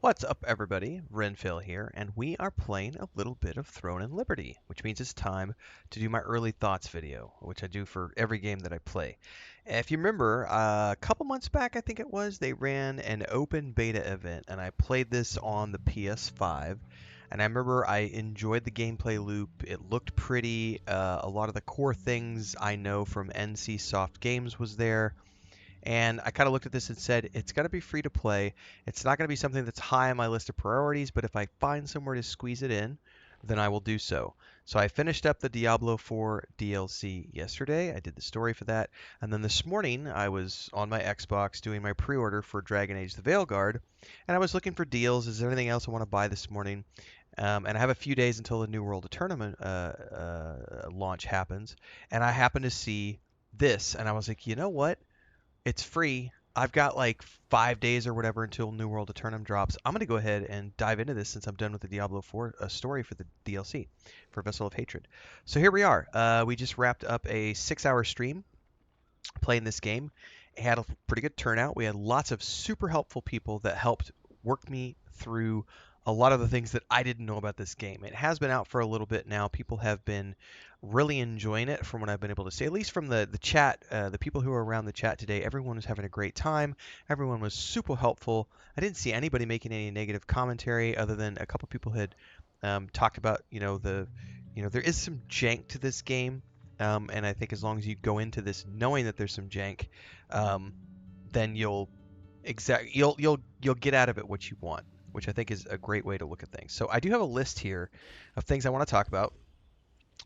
What's up, everybody? Renfail here, and we are playing a little bit of Throne and Liberty, which means it's time to do my early thoughts video, which I do for every game that I play. If you remember, a couple months back, I think it was, they ran an open beta event, and I played this on the PS5. And I remember I enjoyed the gameplay loop. It looked pretty. A lot of the core things I know from NC Soft Games was there. And I kind of looked at this and said, it's got to be free to play. It's not going to be something that's high on my list of priorities, but if I find somewhere to squeeze it in, then I will do so. So I finished up the Diablo 4 DLC yesterday. I did the story for that. And then this morning, I was on my Xbox doing my pre-order for Dragon Age the Veilguard, and I was looking for deals. Is there anything else I want to buy this morning? And I have a few days until the New World Tournament launch happens, and I happened to see this, and I was like, you know what? It's free. I've got like 5 days or whatever until New World Eternum drops. I'm going to go ahead and dive into this since I'm done with the Diablo 4 story for the DLC for Vessel of Hatred. So here we are. We just wrapped up a 6-hour stream playing this game. It had a pretty good turnout. We had lots of super helpful people that helped work me through a lot of the things that I didn't know about this game. It has been out for a little bit now. People have been really enjoying it from what I've been able to see, at least from the chat. The people who were around the chat today, everyone was having a great time. Everyone was super helpful. I didn't see anybody making any negative commentary other than a couple people had talked about, there is some jank to this game. And I think as long as you go into this knowing that there's some jank, then you'll get out of it what you want, which I think is a great way to look at things. So I do have a list here of things I want to talk about.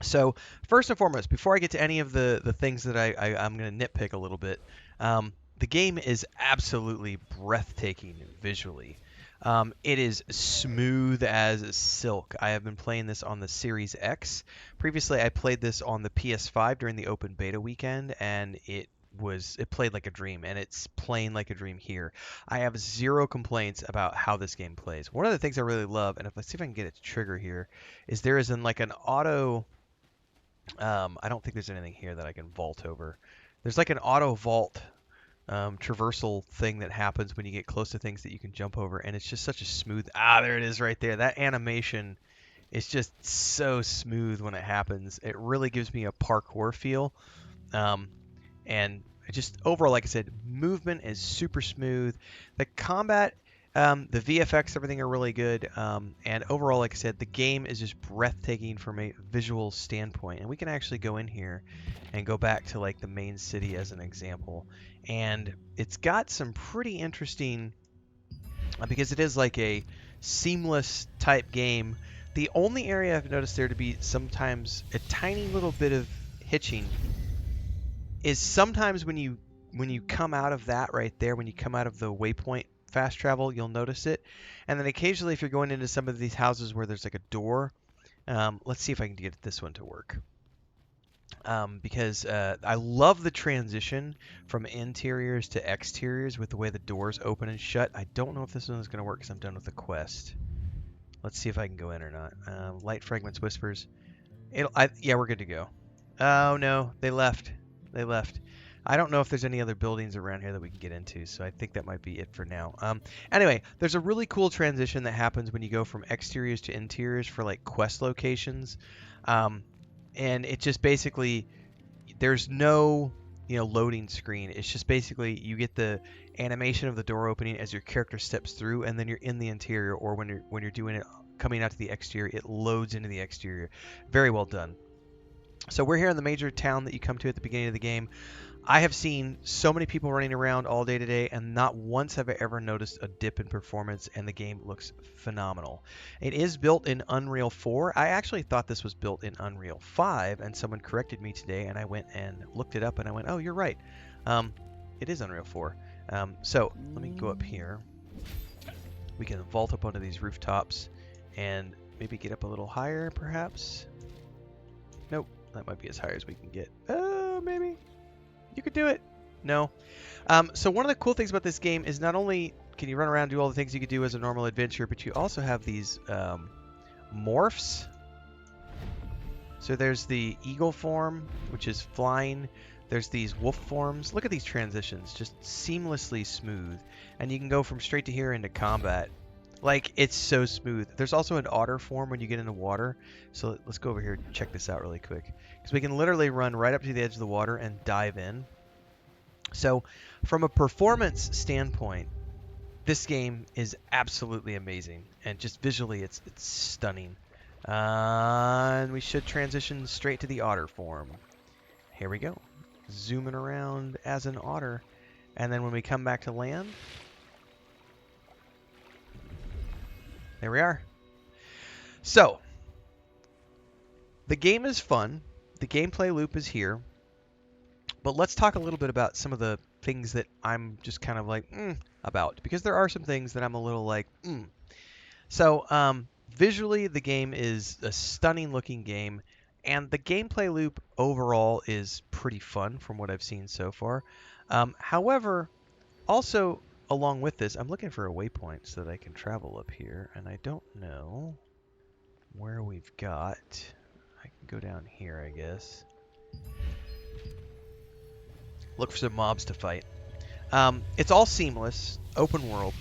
So first and foremost, before I get to any of the things that I'm going to nitpick a little bit, the game is absolutely breathtaking visually. It is smooth as silk. I have been playing this on the Series X. Previously, I played this on the PS5 during the open beta weekend, and it played like a dream, and it's playing like a dream here. I have zero complaints about how this game plays. One of the things I really love, and let's see if I can get it to trigger here, is there is like an auto. I don't think there's anything here that I can vault over. There's like an auto vault traversal thing that happens when you get close to things that you can jump over, and it's just such a smooth. There it is right there. That animation is just so smooth when it happens. It really gives me a parkour feel. And just overall, like I said, movement is super smooth. The combat, the VFX, everything are really good. And overall, like I said, the game is just breathtaking from a visual standpoint. And we can actually go in here and go back to like the main city as an example. And it's got some pretty interesting, because it is like a seamless type game. The only area I've noticed there to be sometimes a tiny little bit of hitching is sometimes when you come out of that right there, when you come out of the waypoint fast travel, you'll notice it. And then occasionally if you're going into some of these houses where there's like a door, let's see if I can get this one to work. Because I love the transition from interiors to exteriors with the way the doors open and shut. I don't know if this one is going to work because I'm done with the quest. Let's see if I can go in or not. Light fragments, whispers. Yeah, we're good to go. Oh no, they left. They left. I don't know if there's any other buildings around here that we can get into, so I think that might be it for now. Anyway, there's a really cool transition that happens when you go from exteriors to interiors for like quest locations. And it just basically, there's no loading screen. It's just basically you get the animation of the door opening as your character steps through, and then you're in the interior, or when you're doing it coming out to the exterior, it loads into the exterior. Very well done. So we're here in the major town that you come to at the beginning of the game. I have seen so many people running around all day today, and not once have I ever noticed a dip in performance, and the game looks phenomenal. It is built in Unreal 4. I actually thought this was built in Unreal 5, and someone corrected me today, and I went and looked it up, and I went, oh, you're right. It is Unreal 4. So let me go up here. We can vault up onto these rooftops and maybe get up a little higher, perhaps. Nope. That might be as high as we can get. Maybe. You could do it. No. So one of the cool things about this game is not only can you run around and do all the things you could do as a normal adventure, but you also have these morphs. So there's the eagle form, which is flying. There's these wolf forms. Look at these transitions, just seamlessly smooth. And you can go from straight to here into combat. Like, it's so smooth. There's also an otter form when you get into water. So let's go over here and check this out really quick. Because we can literally run right up to the edge of the water and dive in. So from a performance standpoint, this game is absolutely amazing. And just visually, it's stunning. And we should transition straight to the otter form. Here we go. Zooming around as an otter. And then when we come back to land, there we are. So, the game is fun. The gameplay loop is here. But let's talk a little bit about some of the things that I'm just kind of like, about. Because there are some things that I'm a little like, So, visually, the game is a stunning looking game. And the gameplay loop overall is pretty fun from what I've seen so far. However, also, along with this, I'm looking for a waypoint so that I can travel up here. And I don't know where we've got. I can go down here, I guess. Look for some mobs to fight. It's all seamless, open world.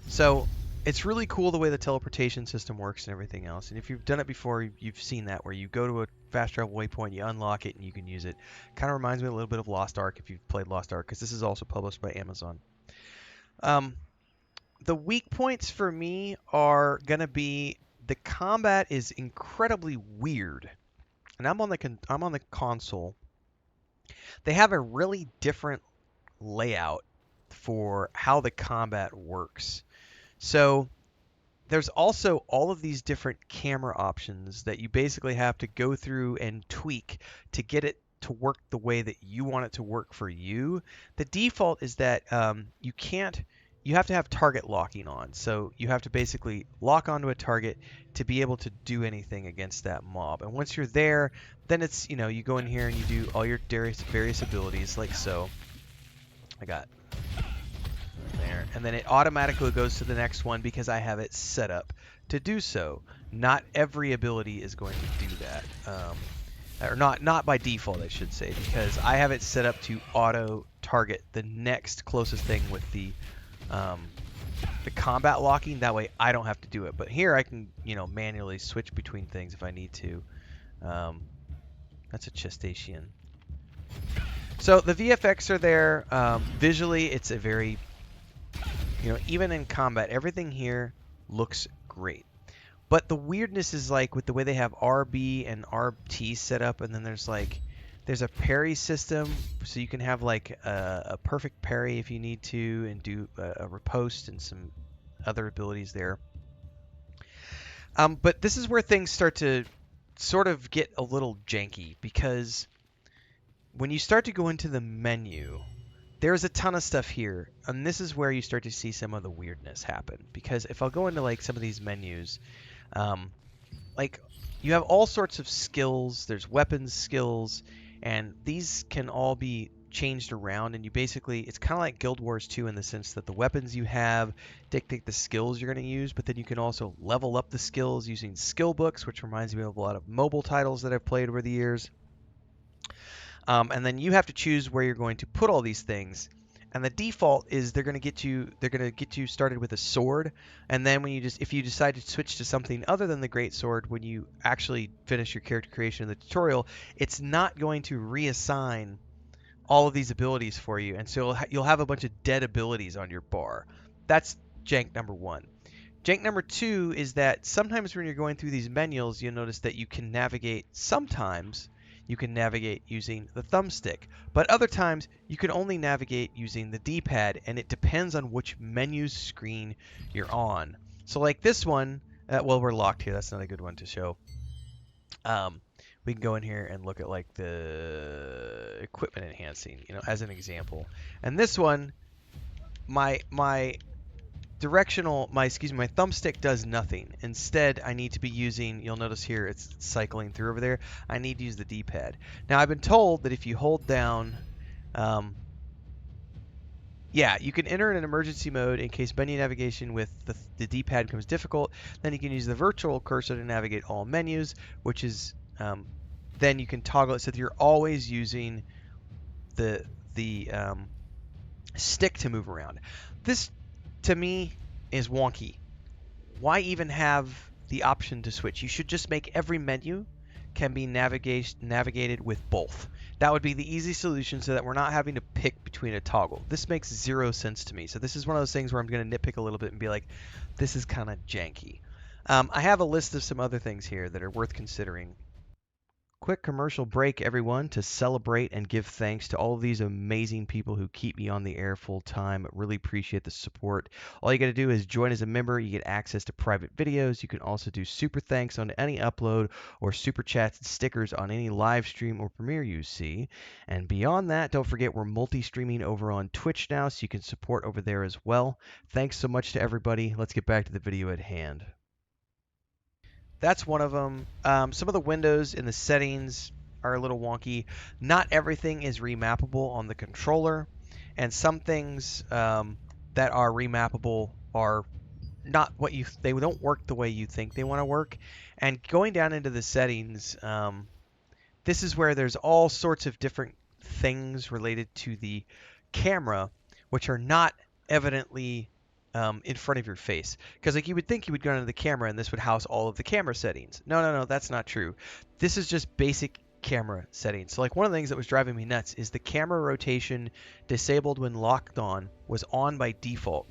So it's really cool the way the teleportation system works and everything else. And if you've done it before, you've seen that where you go to a fast travel waypoint, you unlock it, and you can use it. Kind of reminds me a little bit of Lost Ark if you've played Lost Ark, because this is also published by Amazon. The weak points for me are gonna be the combat is incredibly weird, and I'm on the console. They have a really different layout for how the combat works. So there's also all of these different camera options that you basically have to go through and tweak to get it to work the way that you want it to work for you. The default is that you have to have target locking on. So you have to basically lock onto a target to be able to do anything against that mob. And once you're there, then it's, you go in here and you do all your various abilities like so. I got there. And then it automatically goes to the next one because I have it set up to do so. Not every ability is going to do that. Or not by default, I should say, because I have it set up to auto target the next closest thing with the combat locking. That way I don't have to do it. But here I can, manually switch between things if I need to. That's a Chestacean. So the VFX are there. Visually, it's a very, even in combat, everything here looks great. But the weirdness is like with the way they have RB and RT set up, and then there's a parry system, so you can have like a perfect parry if you need to, and do a riposte and some other abilities there. But this is where things start to sort of get a little janky, because when you start to go into the menu, there's a ton of stuff here, and this is where you start to see some of the weirdness happen. Because if I'll go into like some of these menus, like you have all sorts of skills, there's weapons skills, and these can all be changed around, and you basically, it's kind of like Guild Wars 2 in the sense that the weapons you have dictate the skills you're going to use, but then you can also level up the skills using skill books, which reminds me of a lot of mobile titles that I've played over the years. And then you have to choose where you're going to put all these things. And the default is they're going to get you started with a sword, and then if you decide to switch to something other than the great sword when you actually finish your character creation in the tutorial, it's not going to reassign all of these abilities for you, and so you'll have a bunch of dead abilities on your bar. That's jank number one. Jank number two is that sometimes when you're going through these menus, you'll notice that you can navigate using the thumbstick, but other times you can only navigate using the D-pad, and it depends on which menu screen you're on. So like this one, well, we're locked here. That's not a good one to show. We can go in here and look at like the equipment enhancing, as an example. And this one, my thumbstick does nothing. Instead, I need to be using, you'll notice here it's cycling through over there. I need to use the D-pad. Now, I've been told that if you hold down, you can enter in an emergency mode in case menu navigation with the D-pad becomes difficult. Then you can use the virtual cursor to navigate all menus, which is, then you can toggle it so that you're always using the stick to move around. This, to me, is wonky. Why even have the option to switch? You should just make every menu can be navigated with both. That would be the easy solution so that we're not having to pick between a toggle. This makes zero sense to me. So this is one of those things where I'm going to nitpick a little bit and be like, this is kind of janky. I have a list of some other things here that are worth considering. Quick commercial break, everyone, to celebrate and give thanks to all of these amazing people who keep me on the air full time. Really appreciate the support. All you got to do is join as a member. You get access to private videos. You can also do super thanks on any upload or super chats and stickers on any live stream or premiere you see. And beyond that, don't forget we're multi-streaming over on Twitch now, so you can support over there as well. Thanks so much to everybody. Let's get back to the video at hand. That's one of them. Some of the windows in the settings are a little wonky. Not everything is remappable on the controller, and some things that are remappable are not what they don't work the way you think they want to work. And going down into the settings, this is where there's all sorts of different things related to the camera, which are not evidently in front of your face. Because like you would think you would go into the camera and this would house all of the camera settings. No, no, no, that's not true. This is just basic camera settings. So like one of the things that was driving me nuts is the camera rotation disabled when locked on by default.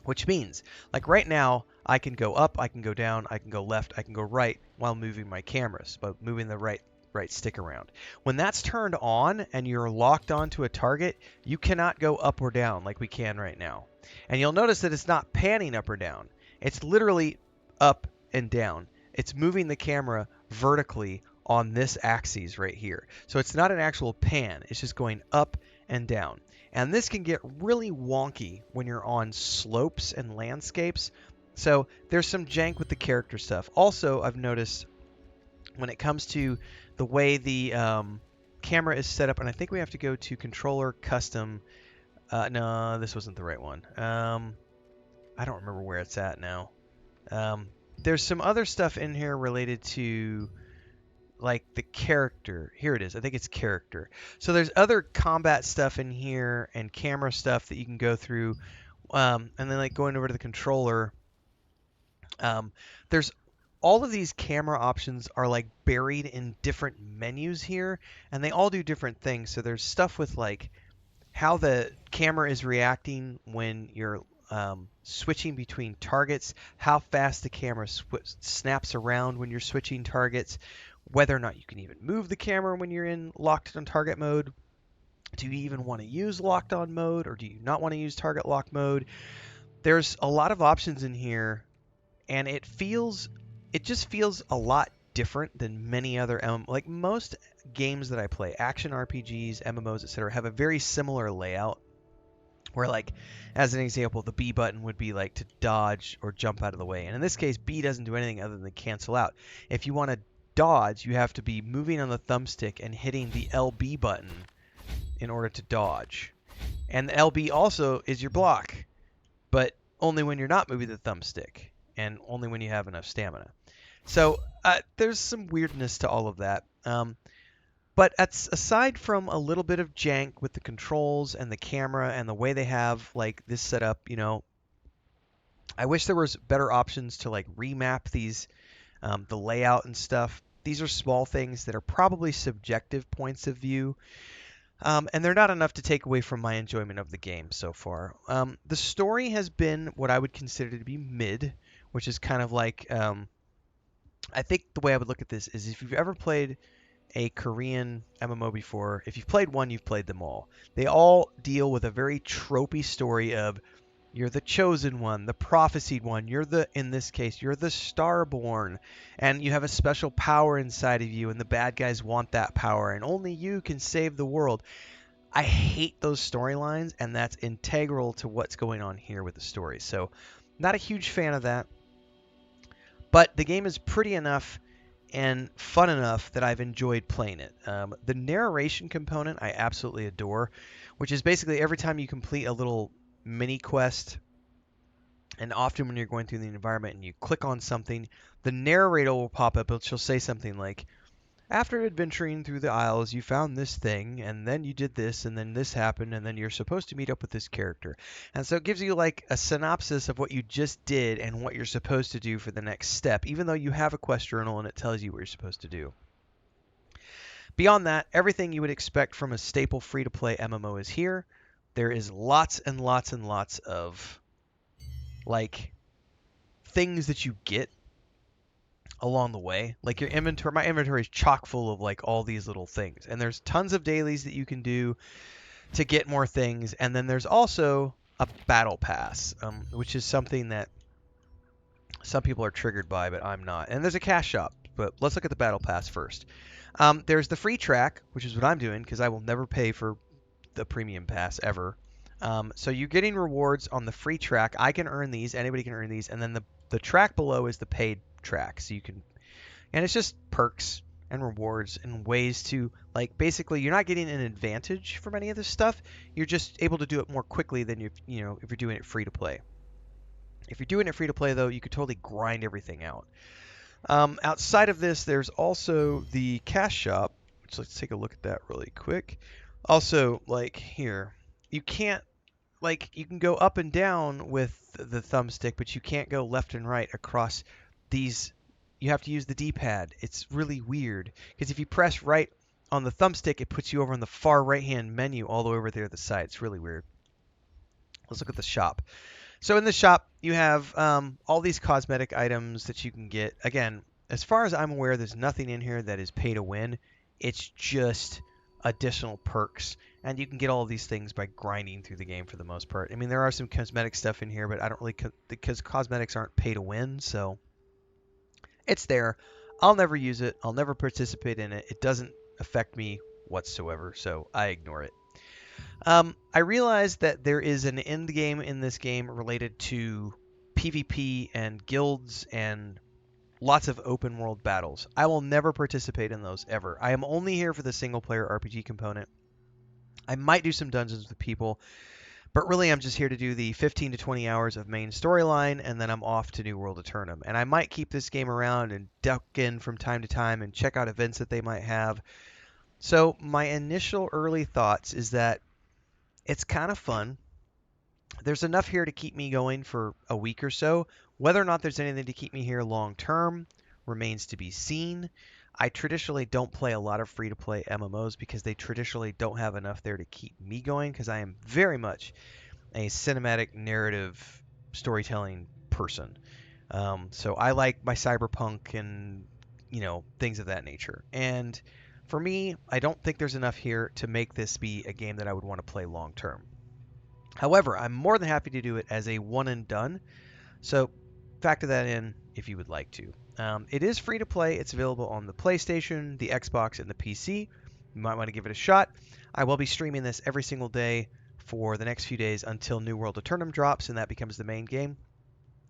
Which means, like right now, I can go up, I can go down, I can go left, I can go right while moving my cameras, but moving the right stick around. When that's turned on and you're locked onto a target, you cannot go up or down like we can right now. And you'll notice that it's not panning up or down. It's literally up and down. It's moving the camera vertically on this axis right here. So it's not an actual pan. It's just going up and down. And this can get really wonky when you're on slopes and landscapes. So there's some jank with the character stuff. Also, I've noticed when it comes to the way the camera is set up, and I think we have to go to controller custom. No, this wasn't the right one. I don't remember where it's at now. There's some other stuff in here related to like the character. Here it is. I think it's character. So there's other combat stuff in here and camera stuff that you can go through. And then like going over to the controller, there's all of these camera options are like buried in different menus here, and they all do different things. So there's stuff with like how the camera is reacting when you're switching between targets, how fast the camera snaps around when you're switching targets, whether or not you can even move the camera when you're in locked on target mode. Do you even want to use locked on mode, or do you not want to use target lock mode? There's a lot of options in here, and it just feels a lot different than many other like most games that I play, action RPGs, MMOs, etc., have a very similar layout. Where, like, as an example, the B button would be like to dodge or jump out of the way. And in this case, B doesn't do anything other than cancel out. If you want to dodge, you have to be moving on the thumbstick and hitting the LB button in order to dodge. And the LB also is your block, but only when you're not moving the thumbstick and only when you have enough stamina. So there's some weirdness to all of that. But aside from a little bit of jank with the controls and the camera and the way they have like this set up, I wish there was better options to like remap these, the layout and stuff. These are small things that are probably subjective points of view, and they're not enough to take away from my enjoyment of the game so far. The story has been what I would consider to be mid, which is kind of like, I think the way I would look at this is if you've ever played a Korean MMO before, if you've played one, you've played them all. They all deal with a very tropey story of you're the chosen one, the prophesied one, in this case, you're the starborn, and you have a special power inside of you, and the bad guys want that power, and only you can save the world. I hate those storylines, and that's integral to what's going on here with the story. So, not a huge fan of that. But the game is pretty enough and fun enough that I've enjoyed playing it. The narration component I absolutely adore, which is basically every time you complete a little mini quest, and often when you're going through the environment and you click on something, the narrator will pop up and she'll say something like, After adventuring through the Isles, you found this thing, and then you did this, and then this happened, and then you're supposed to meet up with this character. And so it gives you like a synopsis of what you just did and what you're supposed to do for the next step, even though you have a quest journal and it tells you what you're supposed to do. Beyond that, everything you would expect from a staple free-to-play MMO is here. There is lots and lots and lots of like things that you get along the way. Like your inventory, my inventory is chock full of like all these little things. And there's tons of dailies that you can do to get more things. And then there's also a battle pass, which is something that some people are triggered by, but I'm not. And there's a cash shop, but let's look at the battle pass first. There's the free track, which is what I'm doing because I will never pay for the premium pass ever. So you're getting rewards on the free track. I can earn these. Anybody can earn these. And then the track below is the paid track. So you can, and it's just perks and rewards and ways to like basically you're not getting an advantage from any of this stuff. You're just able to do it more quickly than if you're doing it free to play. If you're doing it free to play though, you could totally grind everything out. Outside of this, there's also the cash shop, which let's take a look at that really quick. Also, like here, you can't like you can go up and down with the thumbstick, but you can't go left and right across these. You have to use the D-pad. It's really weird because if you press right on the thumbstick, it puts you over on the far right-hand menu all the way over there at the side. It's really weird. Let's look at the shop. So in the shop, you have all these cosmetic items that you can get. Again, as far as I'm aware, there's nothing in here that is pay to win. It's just additional perks, and you can get all of these things by grinding through the game for the most part. I mean, there are some cosmetic stuff in here, but I don't really because cosmetics aren't pay to win, so it's there. I'll never use it. I'll never participate in it. It doesn't affect me whatsoever, so I ignore it. I realized that there is an end game in this game related to PvP and guilds and lots of open world battles. I will never participate in those ever. I am only here for the single player RPG component. I might do some dungeons with people, but really I'm just here to do the 15 to 20 hours of main storyline and then I'm off to New World Eternum. And I might keep this game around and duck in from time to time and check out events that they might have. So my initial early thoughts is that it's kind of fun. There's enough here to keep me going for a week or so. Whether or not there's anything to keep me here long term remains to be seen. I traditionally don't play a lot of free to play MMOs because they traditionally don't have enough there to keep me going because I am very much a cinematic narrative storytelling person. So I like my cyberpunk and things of that nature. And for me, I don't think there's enough here to make this be a game that I would want to play long term. However, I'm more than happy to do it as a one and done. So factor that in if you would like to. It is free to play. It's available on the PlayStation, the Xbox, and the PC. You might want to give it a shot. I will be streaming this every single day for the next few days until New World Eternum drops, and that becomes the main game.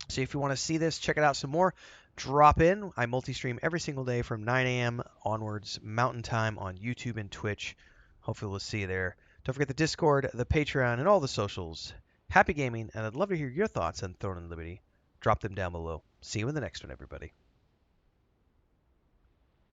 So if you want to see this, check it out some more, drop in. I multi-stream every single day from 9 a.m. onwards, Mountain Time on YouTube and Twitch. Hopefully we'll see you there. Don't forget the Discord, the Patreon, and all the socials. Happy gaming, and I'd love to hear your thoughts on Throne and Liberty. Drop them down below. See you in the next one, everybody.